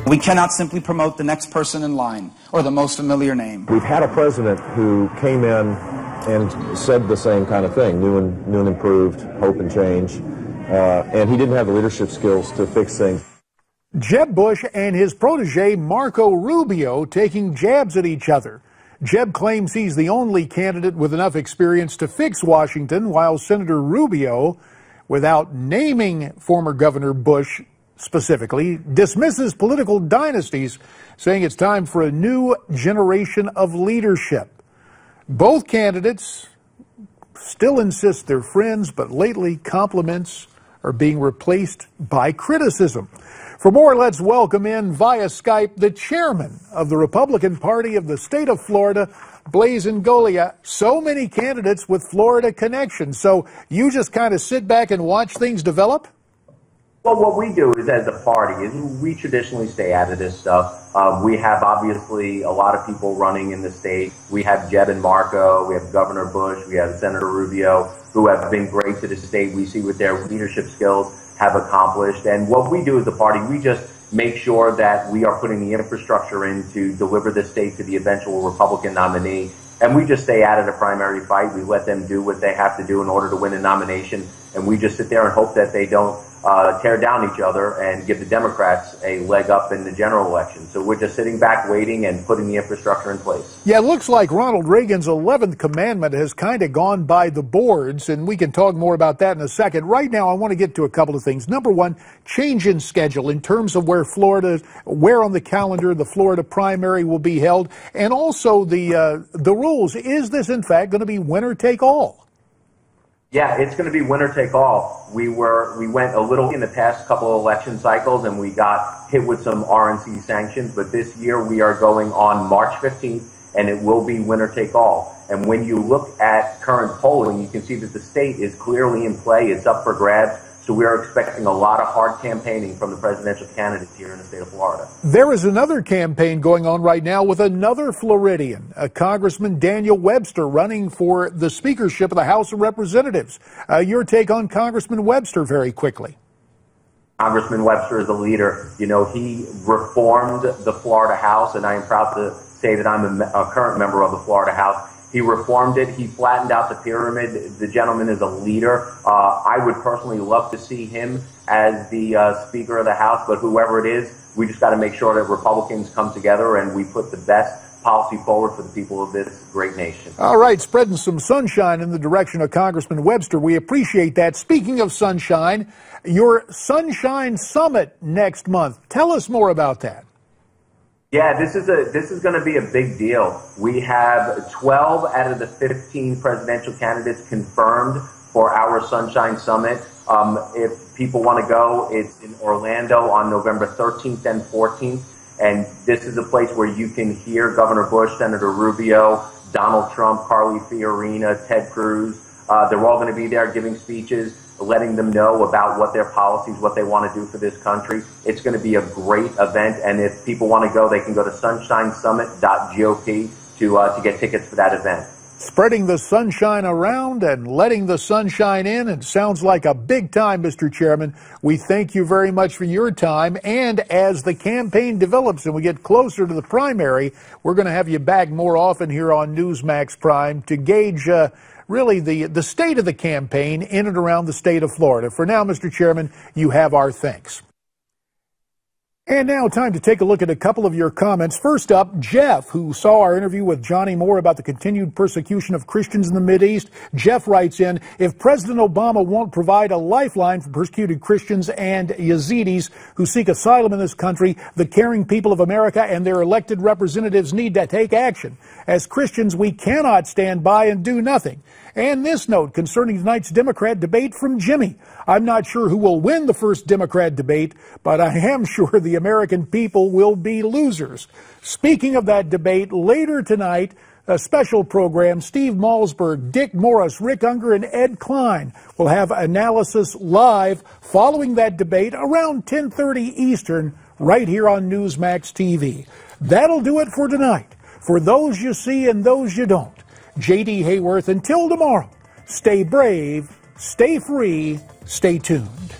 We cannot simply promote the next person in line or the most familiar name. We've had a president who came in and said the same kind of thing, new and improved, hope and change, and he didn't have the leadership skills to fix things. Jeb Bush and his protege Marco Rubio taking jabs at each other. Jeb claims he's the only candidate with enough experience to fix Washington, while Senator Rubio, without naming former Governor Bush specifically, dismisses political dynasties, saying it's time for a new generation of leadership. Both candidates still insist they're friends, but lately compliments are being replaced by criticism. For more, let's welcome in via Skype the chairman of the Republican Party of the state of Florida, Blaise Ingoglia. So many candidates with Florida connections. So you just kind of sit back and watch things develop? Well, what we do is, as a party, is we traditionally stay out of this stuff. We have obviously a lot of people running in the state. We have Jeb and Marco, we have Governor Bush, we have Senator Rubio, who have been great to the state. We see what their leadership skills have accomplished. And what we do as a party, we just make sure that we are putting the infrastructure in to deliver the state to the eventual Republican nominee. And we just stay out of the primary fight. We let them do what they have to do in order to win a nomination. And we just sit there and hope that they don't tear down each other and give the Democrats a leg up in the general election. So we're just sitting back waiting and putting the infrastructure in place. Yeah, it looks like Ronald Reagan's 11th commandment has kind of gone by the boards, and we can talk more about that in a second. Right now, I want to get to a couple of things. Number one, change in schedule in terms of where on the calendar the Florida primary will be held, and also the rules. Is this, in fact, going to be winner take all? Yeah, it's going to be winner take all. We went a little in the past couple of election cycles and we got hit with some RNC sanctions, but this year we are going on March 15th and it will be winner take all. And when you look at current polling, you can see that the state is clearly in play. It's up for grabs. So we are expecting a lot of hard campaigning from the presidential candidates here in the state of Florida. There is another campaign going on right now with another Floridian, Congressman Daniel Webster, running for the speakership of the House of Representatives. Your take on Congressman Webster very quickly. Congressman Webster is a leader. You know, he reformed the Florida House, and I am proud to say that I'm a current member of the Florida House. He reformed it. He flattened out the pyramid. The gentleman is a leader. I would personally love to see him as the Speaker of the House, but whoever it is, we just got to make sure that Republicans come together and we put the best policy forward for the people of this great nation. All right, spreading some sunshine in the direction of Congressman Webster. We appreciate that. Speaking of sunshine, your Sunshine Summit next month. Tell us more about that. Yeah, this is going to be a big deal. We have 12 out of the 15 presidential candidates confirmed for our Sunshine Summit. If people want to go, it's in Orlando on November 13th and 14th. And this is a place where you can hear Governor Bush, Senator Rubio, Donald Trump, Carly Fiorina, Ted Cruz. They're all going to be there giving speeches, letting them know about what their policies, what they want to do for this country. It's going to be a great event, and if people want to go, they can go to sunshinesummit.gop to get tickets for that event. Spreading the sunshine around and letting the sunshine in. It sounds like a big time, Mr. Chairman. We thank you very much for your time, and as the campaign develops and we get closer to the primary, we're going to have you back more often here on Newsmax Prime to gauge really the state of the campaign in and around the state of Florida. For now, Mr. Chairman, you have our thanks. And now time to take a look at a couple of your comments. First up, Jeff, who saw our interview with Johnny Moore about the continued persecution of Christians in the Mideast. Jeff writes in, if President Obama won't provide a lifeline for persecuted Christians and Yazidis who seek asylum in this country, the caring people of America and their elected representatives need to take action. As Christians, we cannot stand by and do nothing. And this note concerning tonight's Democrat debate from Jimmy. I'm not sure who will win the first Democrat debate, but I am sure the American people will be losers. Speaking of that debate, later tonight, a special program, Steve Malzberg, Dick Morris, Rick Unger, and Ed Klein will have analysis live following that debate around 10:30 Eastern right here on Newsmax TV. That'll do it for tonight. For those you see and those you don't, J.D. Hayworth, until tomorrow, stay brave, stay free, stay tuned.